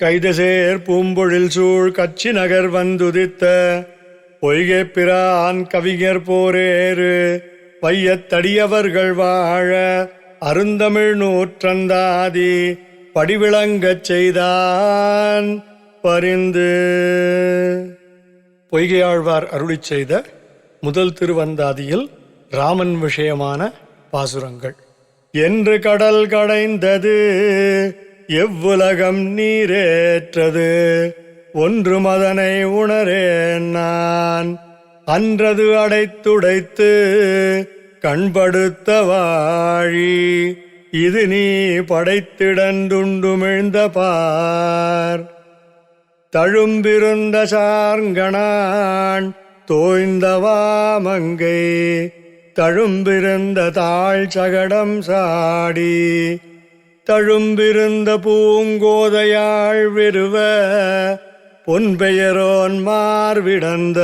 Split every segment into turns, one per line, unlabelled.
கைதசேர் பூம்பொழில் சூழ் கச்சி நகர் வந்துதித்த பொய்கை பிரான் கவிஞர் போரேறு வையத்தடியவர்கள் வாழ அருந்தமிழ் நூற்றந்தாதி படிவிளங்கச் செய்தான் பரிந்து. பொய்கையாழ்வார் அருளிச் செய்த முதல் திருவந்தாதியில் ராமன் விஷயமான பாசுரங்கள். என்று கடல் கடைந்தது எவ்வுலகம் நீரேற்றது ஒன்று மதனை உணரேன் நான் அன்றது அடைத்துடைத்து கண்படுத்த வாழி இது நீ படைத்திடந்துண்டுமிழ்ந்த பார். தழும்பிருந்த சார்கணான் தோய்ந்தவாமங்கை தழும்பிருந்த தாழ் சகடம் சாடி தழும்பிருந்த பூங்கோதையாள் விருவ பொன்பெயரோன் மார்விடந்த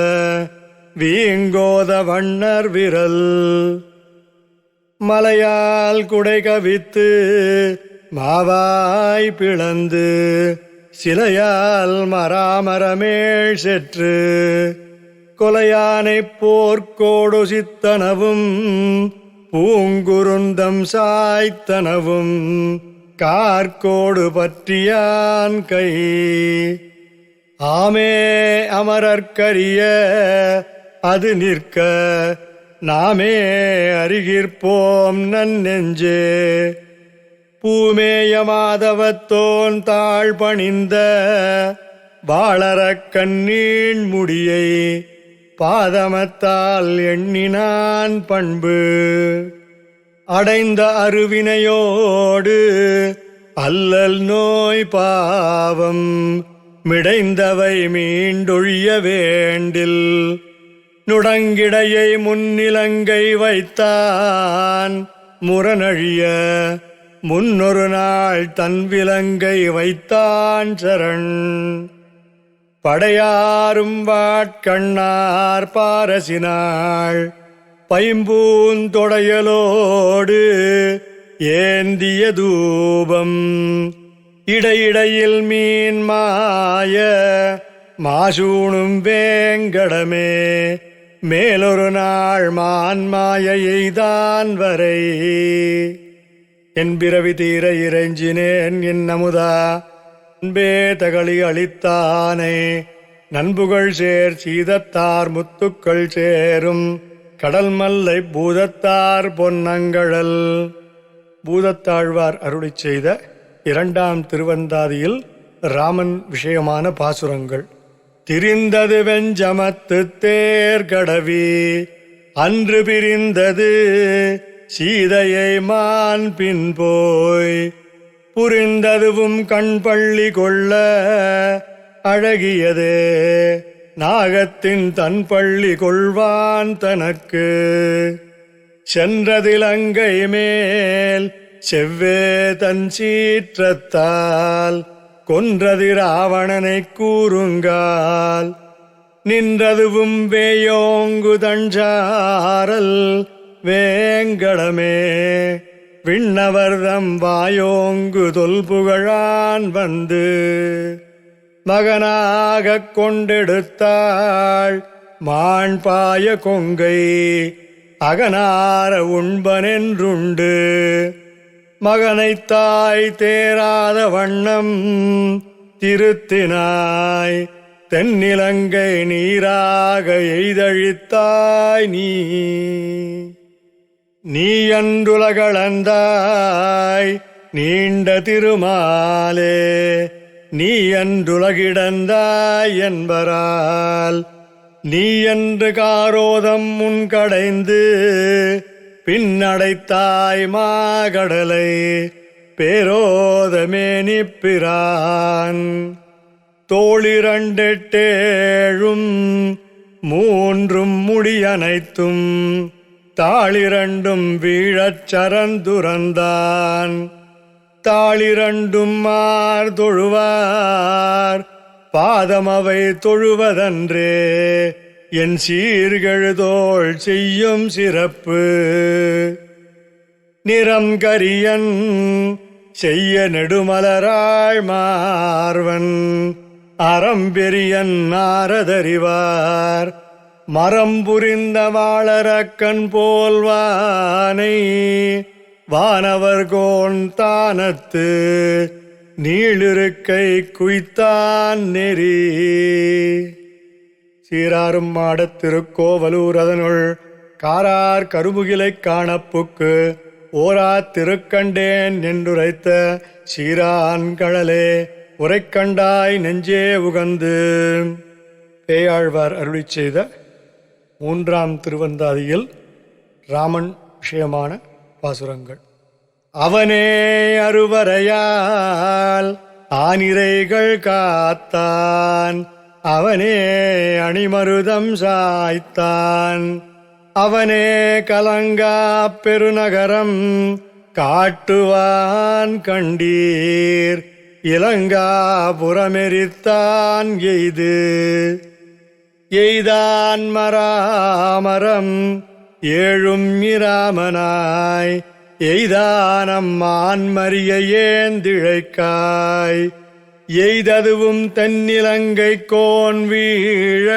வீங்கோத வண்ணர் விரல் மலையால் குடை கவித்து மாவாய் பிளந்து சிலையால் மராமரமேழ் செற்று கொலையானைப் போர்க்கோடு சித்தனவும் பூங்குருந்தம் சாய்த்தனவும் கார்கோடு பற்றியான் கை ஆமே அமரர்க்கரிய அது நிற்க நாமே அறிகிற்போம் நன்னெஞ்சே. பூமேய மாதவத்தோன் தாழ் பணிந்த வாளரக் கண்ணீண் முடியை பாதமத்தால் எண்ணினான் பண்பு அடைந்த அருவினையோடு அல்லல் நோய் பாவம் மிடைந்தவை மீண்டொழிய வேண்டில் நுடங்கிடையை முன்னிலங்கை வைத்தான் முரணழிய முன்னொரு நாள் தன் விலங்கை வைத்தான் சரண். படையாரும் வாட்கண்ணார் பாரசினாள் பைம்பூந்தொடையலோடு ஏந்திய தூபம் இடையிடையில் மீன் மாய மாசூணும் வேங்கடமே மேலொரு நாள் மான்மாய எய்தான் வரை. என் பிறவி தீர இறைஞ்சினேன் என் அமுதா அன்பே தகளி அளித்தானே நண்புகள் சேர் சீதத்தார் முத்துக்கள் சேரும் கடல் மல்லை பூதத்தார் பொன்னங்கழல். பூதத்தாழ்வார் அருளிச் செய்த இரண்டாம் திருவந்தாதியில் ராமன் விஷயமான பாசுரங்கள். திரிந்தது வெஞ்சமத்து தேர்கடவி அன்று பிரிந்தது சீதையை மான் பின் போய் புரிந்ததுவும் கண்பள்ளி கொள்ள அழகியதே நாகத்தின் தன் பள்ளி கொள்வான் தனக்கு. சென்றதிலங்கை மேல் செவ்வே தன் சீற்றத்தால் கொன்றது ராவணனை கூறுங்கால் நின்றதுவும் வேயோங்கு தஞ்சாரல் வேங்கடமே விண்ணவர்தம் வாயோங்கு தொல்புகழான் வந்து மகனாகக் கொண்டெடுத்தாள் மாண்பாய கொங்கை அகனார உண்பனென்றுண்டு மகனைத் தாய் தேராத வண்ணம் திருத்தினாய் தென்னிலங்கை நீராக எய்தழித்தாய் நீ அன்றுலகளந்தாய் நீண்ட திருமாலே நீ அன்றுலகிடந்தாய் என்பரால் நீ என்று காரோதம் முன்கடைந்து பின்னடைத்தாய் மாகடலை பேரோதமேனிப்பிரான். தோளிரண்டெட்டேழும் மூன்றும் முடியனைத்தும் தாளிரண்டும் வீழச் சரந்துரந்தான் தாளிரண்டும் மார் தொழுவார் பாதமவை தொழுவதன்றே என் சீர்கெழுதோள் செய்யும் சிறப்பு. நிறம் கரியன் செய்ய நெடுமலராள் மார்வன் அறம்பெரியன் நாரதறிவார் மரம் புரிந்த வாளரக்கண் போல்வானை வானவர்கோன் தானத்து நீளிருக்கை குய்த்தான் நெறி. சீராரும் மாடத் திருக்கோவலூர் அதனுள் காரார் கருமுகிலைக் காணப்புக்கு ஓரா திருக்கண்டேன் என்றுரைத்த சீரான் கழலே உரைக்கண்டாய் நெஞ்சே உகந்து. பேயாழ்வார் அருளிச் செய்த 3ஆம் திருவந்தாதியில் ராமன் விஷயமான பாசுரங்கள். அவனே அருவரையால் ஆனிரைகள் காத்தான், அவனே அணிமருதம் சாய்த்தான், அவனே கலங்கா பெருநகரம் காட்டுவான் கண்டீர், இலங்காபுரமெரித்தான் எய்தான் மராமரம் ஏழும் இராமனாய் எய்தானம்மான் மரிய ஏந்திழைக்காய் எய்ததுவும் தென்னிலங்கை கோன் வீழ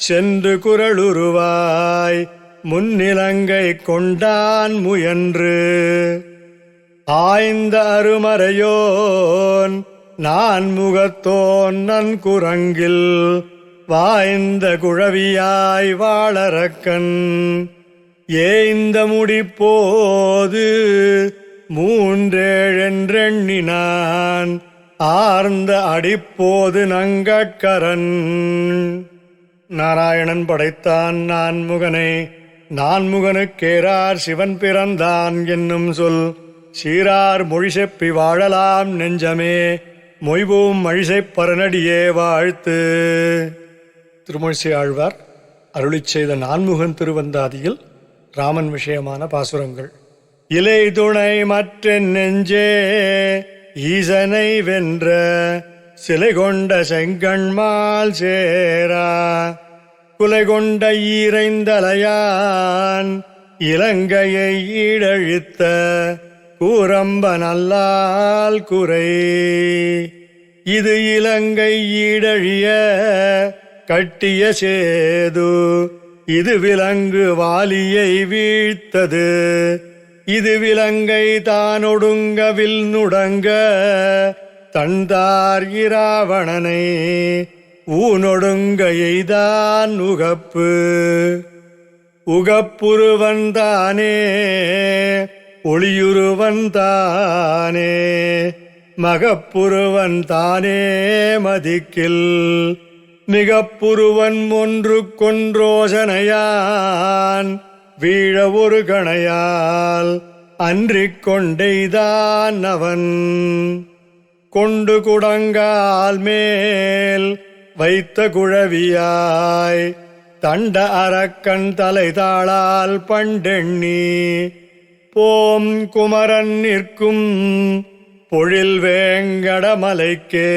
சென்று குரலுருவாய் முன்னிலங்கை கொண்டான் முயன்று ஆய்ந்த அருமறையோன் நான் முகத்தோன் நன்குரங்கில் வாய்ந்த குழவியாய் வாளரக்கன் ஏய்ந்த முடிப்போது 3 ஆர்ந்த அடிப்போது நங்கட்கரன். நாராயணன் படைத்தான் நான்முகனை, நான்முகனுக்கேரார் சிவன் பிறந்தான் என்னும் சொல் சீரார் மொழிசெப்பி வாழலாம் நெஞ்சமே மொய்பூம் மழிசைப் பரநடியே வாழ்த்து. திருமொழிசை ஆழ்வார் அருளிச் செய்த நான்முகன் திருவந்தாதியில் ராமன் விஷயமான பாசுரங்கள். இலை துணை மற்றென் நெஞ்சே ஈசனை வென்ற சிலை கொண்ட செங்கண்மால் சேரா குலை கொண்ட ஈரைந்தலையான் இலங்கையை ஈடழித்த கூரம்ப நல்லால் குறை. இது இலங்கை ஈடழிய கட்டிய சேது, இது விலங்கு வாலியை வீழ்த்தது, இது விலங்கை தானொடுங்கவில் நுடங்க தந்தார் இராவணனை ஊனொடுங்க எய்தான் உகப்புருவன்தானே ஒளியுருவன்தானே மகப்புருவன்தானே மதிக்கில் மிகப்புருவன் ஒன்று கொன்றோசனையான் வீழ ஒரு கணையால் அன்றிக் கொண்டெய்தான் அவன். கொண்டு குடங்கால் மேல் வைத்த குழவியாய் தண்ட அரக்கன் தலை தாளால் பண்டெண்ணி போம் குமரன் நிற்கும் பொழில் வேங்கடமலைக்கே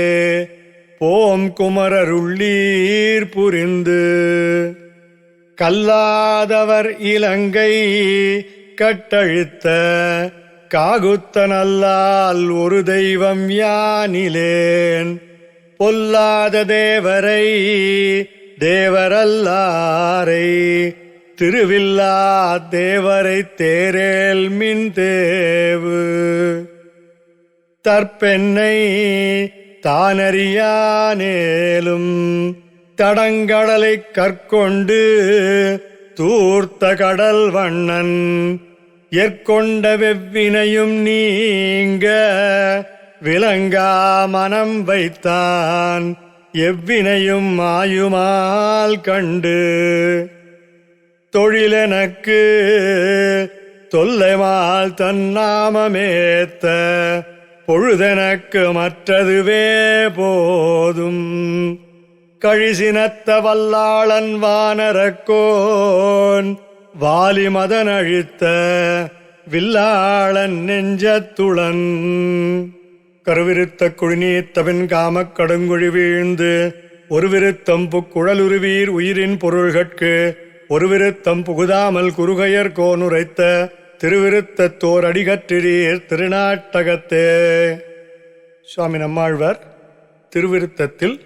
போம் குமரருள்ளீர் புரிந்து. கல்லாதவர் இலங்கை கட்டழித்த காகுத்த நல்லால் ஒரு தெய்வம் யானிலேன் பொல்லாத தேவரை தேவரல்லாரை திருவில்லா தேவரை தேரேல் மின் தேவு. தற்பெண்ணை தானறியானேலும் தடங்கடலை கற்கொண்டு தூர்த்த கடல் வண்ணன் எற்கொண்ட வெவ்வினையும் நீங்க விலங்கா மனம் வைத்தான் எவ்வினையும் ஆயுமால் கண்டு. தொழிலெனக்கு தொல்லைமால் தன்னாமமேத்த பொழுதெனக்கு மற்றதுவே போதும். கழிசினத்த வல்லாளன் வானரக்கோன் வாலி மதன் அழித்த வில்லாளன் நெஞ்சத்துளன். கருவிருத்த குழிநீத்தவின் காமக் கடுங்குழி வீழ்ந்து ஒரு விருத்தம் புக்குழலுருவீர் உயிரின் பொருள்கட்கு ஒரு விருத்தம் புகுதாமல் குறுகையர் கோனுரைத்த திருவிருத்தத்தோர் அடிகற்றிரீர் திருநாட்டகத்தே. சுவாமி நம்மாழ்வார் திருவிருத்தத்தில்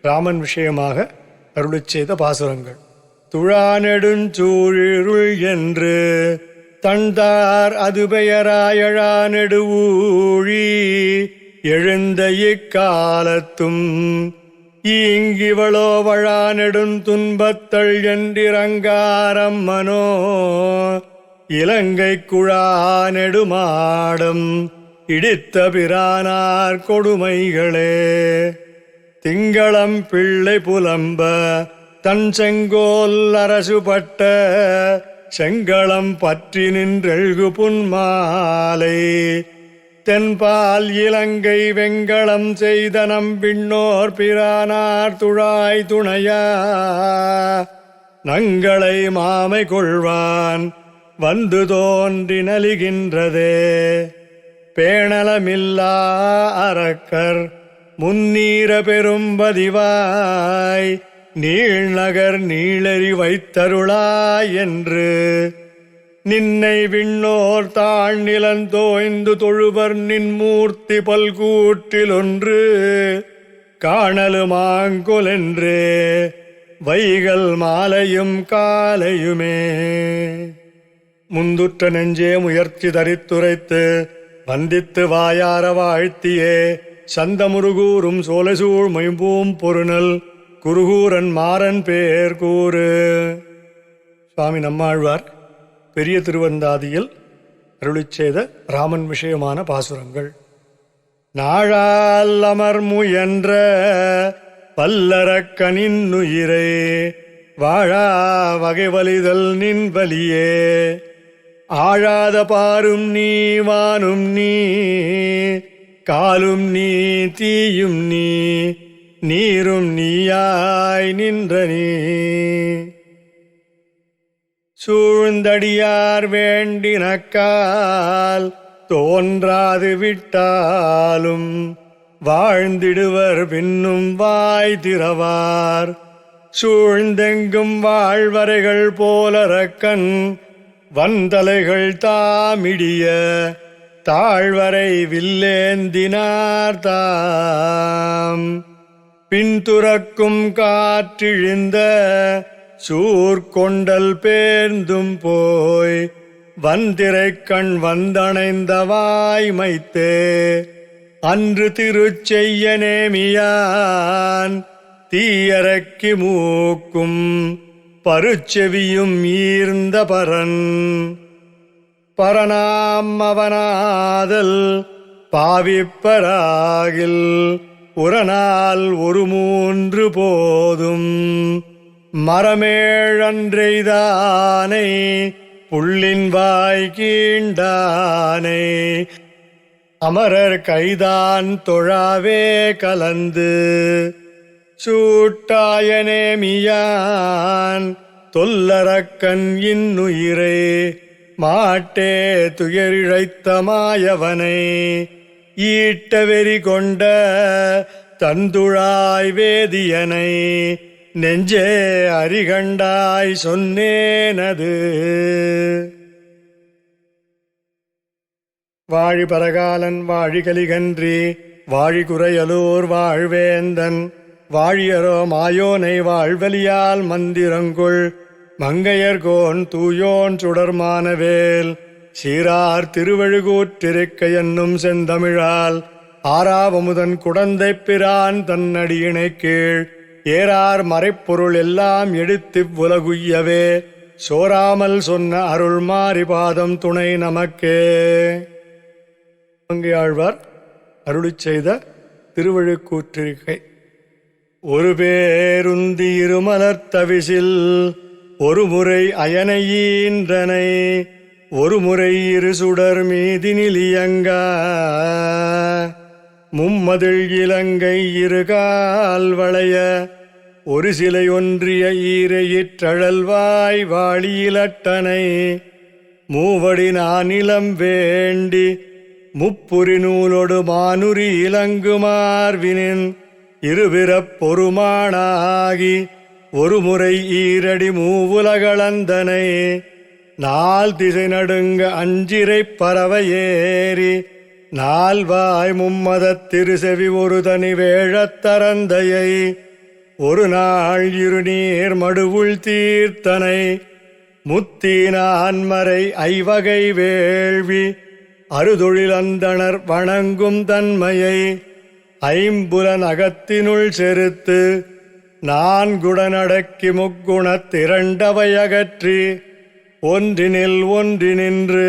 ராமன் விஷயமாக அருளிச் செய்த பாசுரங்கள். துழானெடுஞ்சூழிருள் என்று தந்தார் அது பெயராயழா நெடுவூழி எழுந்த இக்காலத்தும் ஈங்கிவளோ வழா நெடுந்துன்பத்தள் என்றிரங்காரம் மனோ இலங்கை குழா நெடுமாடம் இடித்த பிரானார் கொடுமைகளே. திங்களம் பிள்ளை புலம்ப தன் செங்கோல் அரசுபட்ட செங்களம் பற்றி நின்றெழ்கு புன்மாலை தென்பால் இலங்கை வெங்களம் செய்த நம்பின்னோர் பிரானார் துழாய் துணையா நங்களை மாமை கொள்வான் வந்து தோன்றி நலிகின்றதே. பேணலமில்லா அரக்கர் முன்னீர பெரும்பதிவாய் நீழ்நகர் நீளறி வைத்தருளாய் என்று நின்னை விண்ணோர் தாழ் நிலந்தோய்ந்து தொழுவர் நின்மூர்த்தி பல்கூற்றிலொன்று காணலுமாங்கொலென்றே வைகள் மாலையும் காலையுமே. முந்துற்ற நெஞ்சே முயற்சி தரித்துரைத்து வந்தித்து வாயார வாழ்த்தியே சந்தமுருகூரும் சோலைசூழ் மைம்பூம் பொருநல் குருகூரன் மாறன் பேர் கூறு. சுவாமி நம்மாழ்வார் பெரிய திருவந்தாதியில் அருளிச் செய்த ராமன் விஷயமான பாசுரங்கள். நாழால் அமர் முயன்ற பல்லரக்கனின்னுயிரே வாழா வகை வலிதல் நின் வலியே ஆழாத பாரும் நீ வானும் நீ காலும் நீ தீயும் நீ நீரும் நீயாய் நின்ற நீ. சூழ்ந்தடியார் வேண்டினக்கால் தோன்றாது விட்டாலும் வாழ்ந்திடுவர் பின்னும் வாய் திறவார் சூழ்ந்தெங்கும் வாழ்வரைகள் போலரக்கன் வந்தலைகள் தாமிடிய தாழ்வரை வில்லேந்தினார் தாம் பின்துறக்கும் காற்றிழிந்த சூர்கொண்டல் பேர்ந்தும் போய் வந்திரைக்கண் வந்தணைந்த வாய்மைத்தே அன்று திருச்செய்ய நேமியான் தீயரக்கி மூக்கும் பருச்செவியும் ஈர்ந்த பரன் பரனாம் அவனாதல் பாவிப்பராகில் உரனால் ஒரு மூன்று போதும் மரமேழன்றைதானை புள்ளின் வாய் கீண்டானை அமரர் கைதான் தொழாவே கலந்து சூட்டாயனேமியான் தொல்லரக்கன் இன்னுயிரே மாட்டே துயரிழைத்த மாயவனை ஈட்ட வெறி கொண்ட தந்துழாய் வேதியனை நெஞ்சே அறிகண்டாய் சொன்னேனது. வாழி பரகாலன் வாழி கலிகன்றி வாழி குறையலூர் வாழ்வேந்தன் வாழியரோ மாயோனை வாழ்வலியால் மந்திரங்குள் மங்கையர்கோன் தூயோன் சுடர்மானவேல் சீரார் திருவழுகூற்றிருக்க என்னும் செந்தமிழால் ஆறாவமுதன் குடந்தைப் பிரான் தன்னடியினை கீழ் ஏறார் மறைப்பொருள் எல்லாம் எடுத்திவ் உலகுய்யவே சோராமல் சொன்ன அருள் மாறி பாதம் துணை நமக்கே. மங்கையாழ்வார் அருளிச் செய்த திருவழுக்கூற்றிருக்கை. ஒரு பேருந்தி இருமலர்த்தவிசில் ஒரு முறை அயனையீன்றனை ஒரு முறை இரு சுடர் மீதினிலியங்க மும்மதில் இலங்கை இருகால் வளைய ஒரு சிலை ஒன்றிய ஈரையிற்றழல்வாய் வாழியிலட்டனை மூவடி நானிலம் வேண்டி முப்புரி நூலொடு மானுரி இலங்குமார்வினின் இருபிறப் பொறுமானாகி ஒரு முறை ஈரடி மூவுலகளந்தனை நால் திசை நடுங்க அஞ்சிரை பறவை ஏறி நால்வாய் மும்மதத் திருசெவி ஒரு தனி வேழத்தரந்தையை ஒரு நாள் இருநீர் மடுவுள் தீர்த்தனை முத்தீனான்மறை ஐவகை வேள்வி அறுதொழில் அந்தணர் வணங்கும் தன்மையை ஐம்புலன் அகத்தினுள் செருத்து நான்குடனடக்கி முக்குணத்திரண்டவை அகற்றி ஒன்றினில் ஒன்றினின்று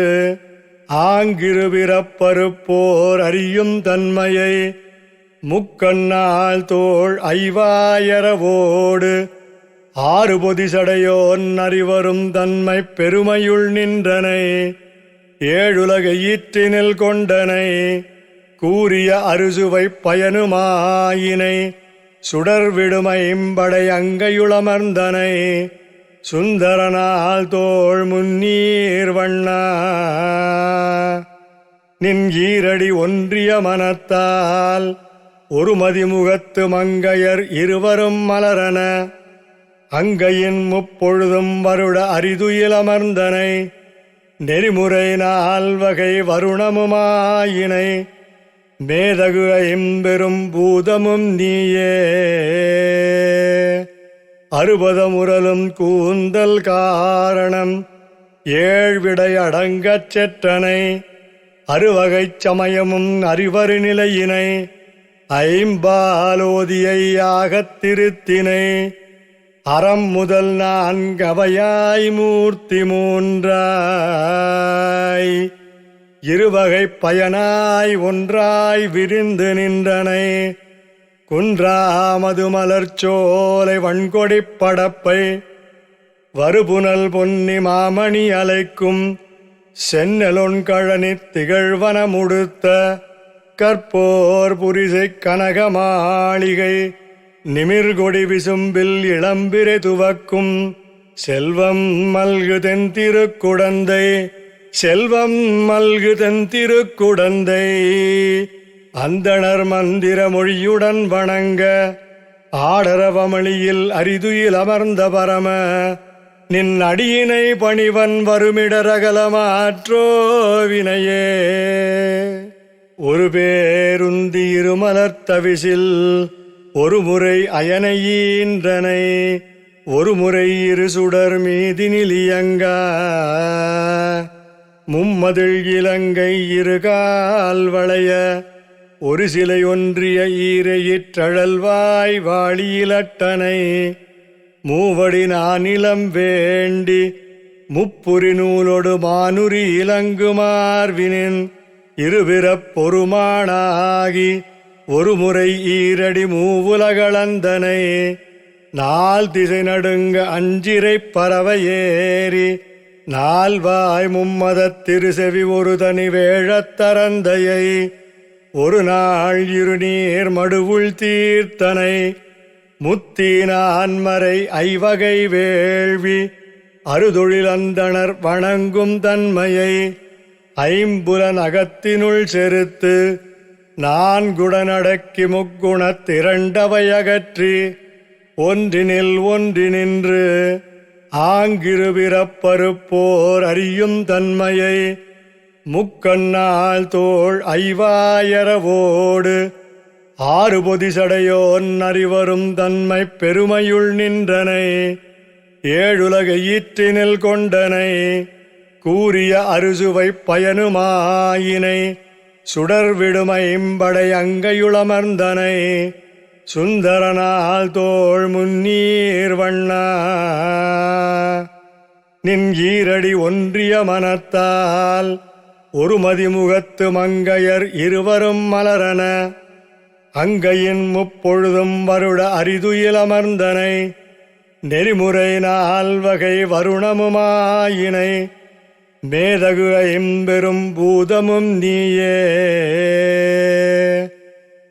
ஆங்கிருபிறப்பருப்போர் அறியும் தன்மையை முக்கண்ணால் தோள் ஐவாயரவோடு ஆறு பொதிசடையோன் அறிவரும் தன்மை பெருமையுள் நின்றனை ஏழுலகை ஈற்றினில் கொண்டனை கூறிய அறுசுவை பயனுமாயினை சுடர்விடுமைம்படை அங்கையுளமர்ந்தனை சுந்தரனால் தோள் முன்னீர் வண்ணா நின் ஈரடி ஒன்றிய மனத்தால் ஒரு மதிமுகத்து மங்கையர் இருவரும் மலரன அங்கையின் முப்பொழுதும் வருட அரிதுயிலமர்ந்தனை நெறிமுறை நால்வகை வருணமுமாயினை மேதகு ஐம்பெரும் பூதமும் நீயே அறுபதமுரலும் கூந்தல் காரணம் ஏழ்விடை அடங்கச் செற்றனை அறுவகைச் சமயமும் அறிவரு நிலையினை ஐம்பாலோதியையாகத் திருத்தினை அறம் முதல் நான்கவையாய் மூர்த்தி மூன்றாய் இருவகைப் பயனாய் ஒன்றாய் விரிந்து நின்றனை குன்றாமது மலர்ச்சோலை வன்கொடிப் படப்பை வருபுனல் பொன்னி மாமணி அலைக்கும் சென்னலொன் கழனித் திகழ்வன முடுத்த கற்போர் புரிசைக் கனக மாளிகை நிமிர்கொடி விசும்பில் இளம்பிரை துவக்கும் செல்வம் மல்கு தென் திருக்குடந்தை செல்வம் மல்கு தென் திருக்குடந்தை அந்தணர் மந்திர மொழியுடன் வணங்க ஆடரவமளியில் அரிதுயில் அமர்ந்த பரம நின் அடியினை பணிவன் வருமிடரகலமாற்றோ வினையே ஒரு பேருந்தி இருமலர்த்தவிசில் ஒரு முறை அயனையீன்றனை ஒரு முறை இரு சுடர் மீதினிலியங்க மும்மதில் இலங்கை இருகால் வளைய ஒரு சிலை ஒன்றிய ஈரையிற்றழல்வாய் வாளியிலட்டனை மூவடி நானிலம் வேண்டி முப்புரி நூலொடு மானுரி இலங்கு மார்வினின் இருபிறப் பொறுமானாகி ஒரு முறை ஈரடி மூவுலகளந்தனை நால் திசை நடுங்க அஞ்சிரை பறவை ஏறி நால்வாய் மும்மதத் திருசெவி ஒரு தனி வேழத்தரந்தையை ஒரு நாள் இருநீர் மடுவுள் தீர்த்தனை முத்தீனான்மறை ஐவகை வேள்வி அறுதொழில் அந்தணர் வணங்கும் தன்மையை ஐம்புலன் அகத்தினுள் செருத்து நான்குடனடக்கி முக்குணத்திரண்டவை அகற்றி ஒன்றினில் ஒன்றினின்று ஆங்கிருபிறப்பருப்போர் அறியும் தன்மையை முக்கண்ணால் தோள் ஐவாயரவோடு ஆறு பொதிசடையோன் அறிவரும் தன்மை பெருமையுள் நின்றனை ஏழுலகை ஈற்றினில் கொண்டனை கூறிய அறுசுவை பயனுமாயினை சுடர்விடுமைம்படை அங்கையுளமர்ந்தனை சுந்தரனால் தோள் முன்னீர் வண்ணா நின் ஈரடி ஒன்றிய மனத்தால் ஒரு மதிமுகத்து மங்கையர் இருவரும் மலரன அங்கையின் முப்பொழுதும் வருட அரிதுயிலமர்ந்தனை நெறிமுறை நால்வகை வருணமுமாயினை மேதகு ஐம்பெரும் பூதமும் நீயே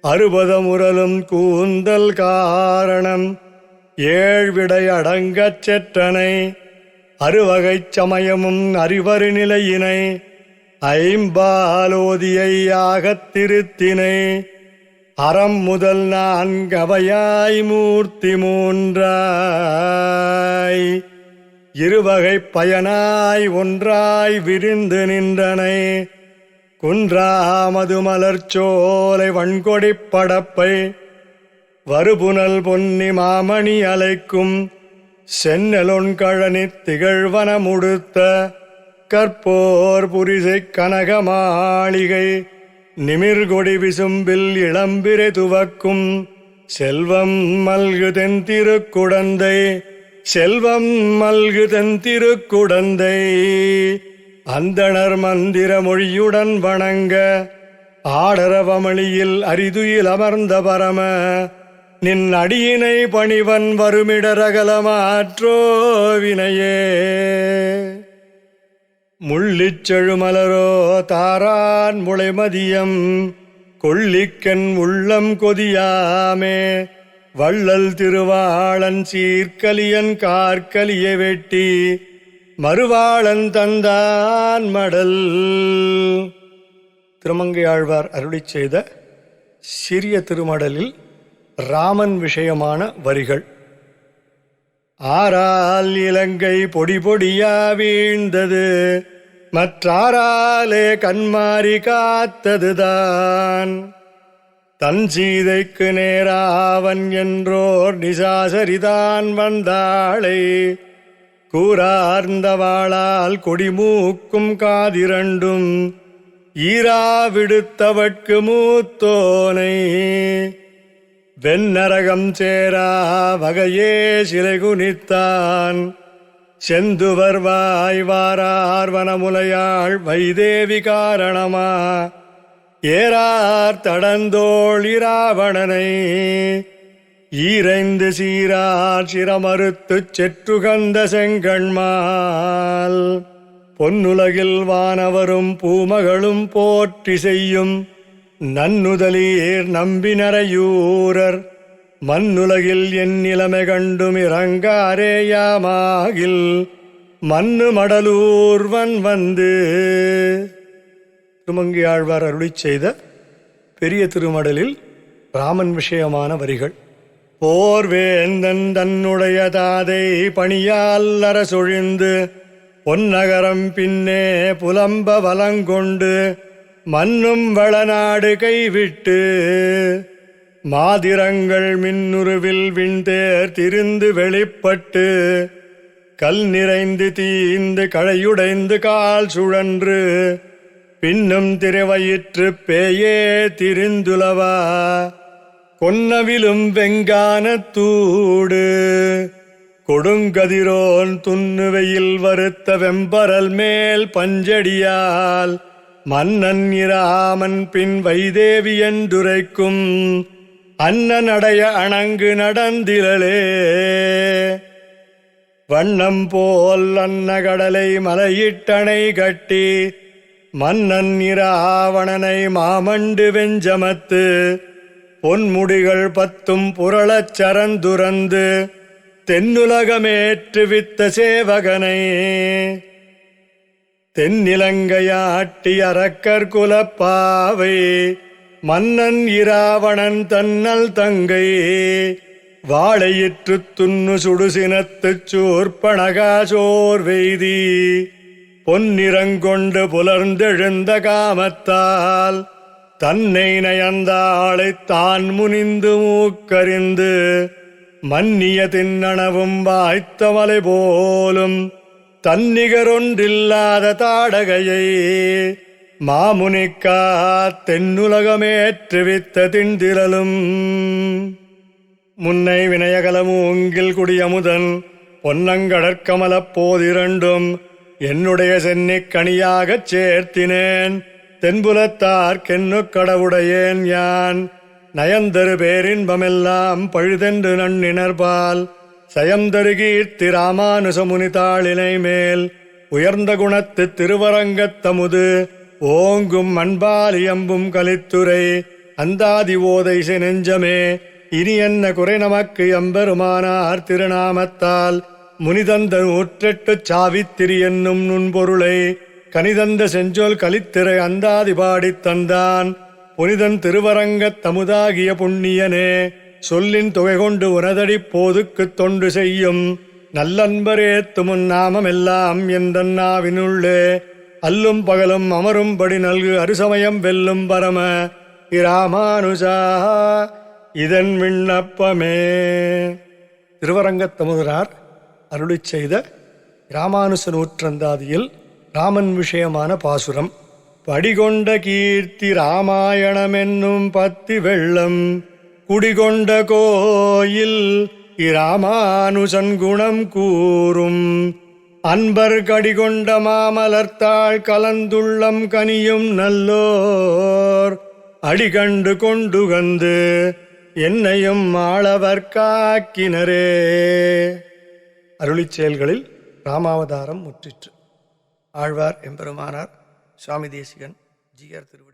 அறுபதமுரலும் கூந்தல் காரணம் ஏழ்விடை அடங்கச் செற்றனை அறுவகைச் சமயமும் அறிவரு நிலையினை ஐம்பாலோதியையாகத் திருத்தினை அறம் முதல் நான்கவையாய் மூர்த்தி மூன்றாய் இருவகை பயனாய் ஒன்றாய் விரிந்து நின்றனை. குன்றாமது மலர்ச்சோலை வன்கொடிப் படப்பை வருபுனல் பொன்னி மாமணி அலைக்கும் சென்னலொன்கழனித் திகழ்வன முடுத்த கற்போர் புரிசைக் கனக மாளிகை நிமிர்கொடி விசும்பில் இளம்பிரை துவக்கும் செல்வம் மல்கு தென்திருக்குடந்தை. செல்வம் மல்கு தென்திருக்குடந்தை அந்தணர் மந்திர மொழியுடன் வணங்க ஆடரவமளியில் அரிதுயில் அமர்ந்த பரம நின் அடியினை பணிவன் வருமிடரகலமாற்றோ வினையே. முள்ளிச் செழுமலரோ தாரான் முளைமதியம் கொள்ளிக்கண் உள்ளம் கொதியாமே. வள்ளல் திருவாளன் சீர்கலியன் கார்கலிய வெட்டி மறுவாளன் தந்தான் மடல். திருமங்கையாழ்வார் அருளிச் செய்த சிறிய திருமடலில் ராமன் விஷயமான வரிகள். ஆரால் இலங்கை பொடி பொடியா வீழ்ந்தது மற்றாராலே கண்மாறி காத்ததுதான். தன் சீதைக்கு நேராவன் என்றோர் நிசாசரிதான் வந்தாளை கூரார்ந்த வாளால் கொடிமூக்கும் காதிரண்டும் ஈரா விடுத்தவட்கு மூத்தோனை. வெண்ணரகம் சேரா வகையே சிலை குனித்தான் செந்துவர் வாய்வாரார் வனமுலையாள் வைதேவி காரணமா ஏறார் தடந்தோள் இராவணனை ஈரைந்து சீரார் சிரமறுத்துச் செற்றுகந்த செங்கண்மால். பொன்னுலகில் வானவரும் பூமகளும் போற்றி செய்யும் நன்னுதலீர் நம்பினரையூரர் மண்ணுலகில் என் நிலைமை கண்டும் இறங்காரேயாமாகில் மண்ணு மடலூர்வன் வந்து. திருமங்கையாழ்வார் அருளிச் செய்த பெரிய திருமடலில் ராமன் விஷயமான வரிகள். போர்வேந்தன் தன்னுடைய தாதை பணியால் அரசொழிந்து பொன்னகரம் பின்னே புலம்ப வலங்கொண்டு மன்னும் வளநாடு கைவிட்டு மாதிரங்கள் மின்னுருவில் விண்தேர் திரிந்து வெளிப்பட்டு கல் நிறைந்து தீந்து கழையுடைந்து கால் சுழன்று பின்னும் திரைவயிற்று பேயே திரிந்துலவா கொன்னவிலும் வெங்கானத்தூடு கொடுங்கதிரோன் துண்ணுவையில் வருத்த வெம்பரல் மேல் பஞ்சடியால் மன்னன் இராமன் பின் வைதேவி என்றுரைக்கும் அன்னநடைய அணங்கு நடந்திலே. வண்ணம் போல் அன்னகடலை மலையிட்டணை கட்டி மன்னன் இராவணனை மாமண்டு வெஞ்சமத்து பொன்முடிகள் 10 புரளச் சரந்துரந்து தென்னுலகமேற்றுவித்த சேவகனை தென்னிலங்கையாட்டி அரக்கர் குலப்பாவை மன்னன் இராவணன் தன்னல் தங்கை வாழையிற்று துண்ணு சுடுசினத்துச் சூர்பணகாசோர் வெய்தி பொன்னிறங்கொண்டு புலர்ந்தெழுந்த காமத்தால் தன்னை நயந்தாளைத் தான் முனிந்து மூக்கறிந்து மன்னிய தின்னணவும் வாய்த்தவலை போலும் தன்னிகரொன்றில்லாத தாடகையை மாமுனிக்கா தென்னுலகமேற்றுவித்த திண்டிரலும். முன்னை வினயகலமூங்கில் குடியமுதன் பொன்னங்கடற்கமலப் போதிரண்டும் என்னுடைய சென்னிக் கனியாகச் சேர்த்தினேன் தென்புலத்தார்க்கென்னு கடவுடையேன் யான் நயந்தரு பேரின்பமெல்லாம் பழுதென்று நன்னினர்பால் சயந்தரு கீர்த்தி ராமானுசமுனி தாளினை மேல் உயர்ந்த குணத்து திருவரங்கத்தமுது ஓங்கும் அன்பாலியம்பும் கலித்துரை அந்தாதி ஓதைசை நெஞ்சமே இனி என்ன குறை நமக்கு எம்பெருமானார் திருநாமத்தால் முனிதந்த 108 சாவித்திரி என்னும் நுண்பொருளை கனிதந்த செஞ்சொல் கலித்திரை அந்தாதி பாடித் தந்தான் புனிதன் திருவரங்கத் தமுதாகிய புண்ணியனே சொல்லின் தொகை கொண்டு உனதடி போதுக்குத் தொண்டு செய்யும் நல்லன்பரேத்துமுன் நாமமெல்லாம் எந்தன் நாவினுள்ளே அல்லும் பகலும் அமரும்படி நல்கு அருசமயம் வெல்லும் பரம இராமானுஜா இதன் விண்ணப்பமே. திருவரங்கத்தமுதனார் அருளிச் செய்த இராமானுச நூற்றந்தாதியில் ராமன் விஷயமான பாசுரம். படிகொண்ட கீர்த்தி ராமாயணமென்னும் பத்தி வெள்ளம் குடிகொண்ட கோயில் இராமானுசன் குணம் கூறும் அன்பர் கடிகொண்ட மாமலர்த்தாள் கலந்துள்ளம் கனியும் நல்லோர் அடிகண்டு கொண்டுகந்து என்னையும் ஆளவர் காக்கினரே. அருளிச் செயல்களில் ராமாவதாரம் முற்றிற்று. ஆழ்வார் எம்பெருமானார் சுவாமி தேசிகன் ஜிஆர் திருவடி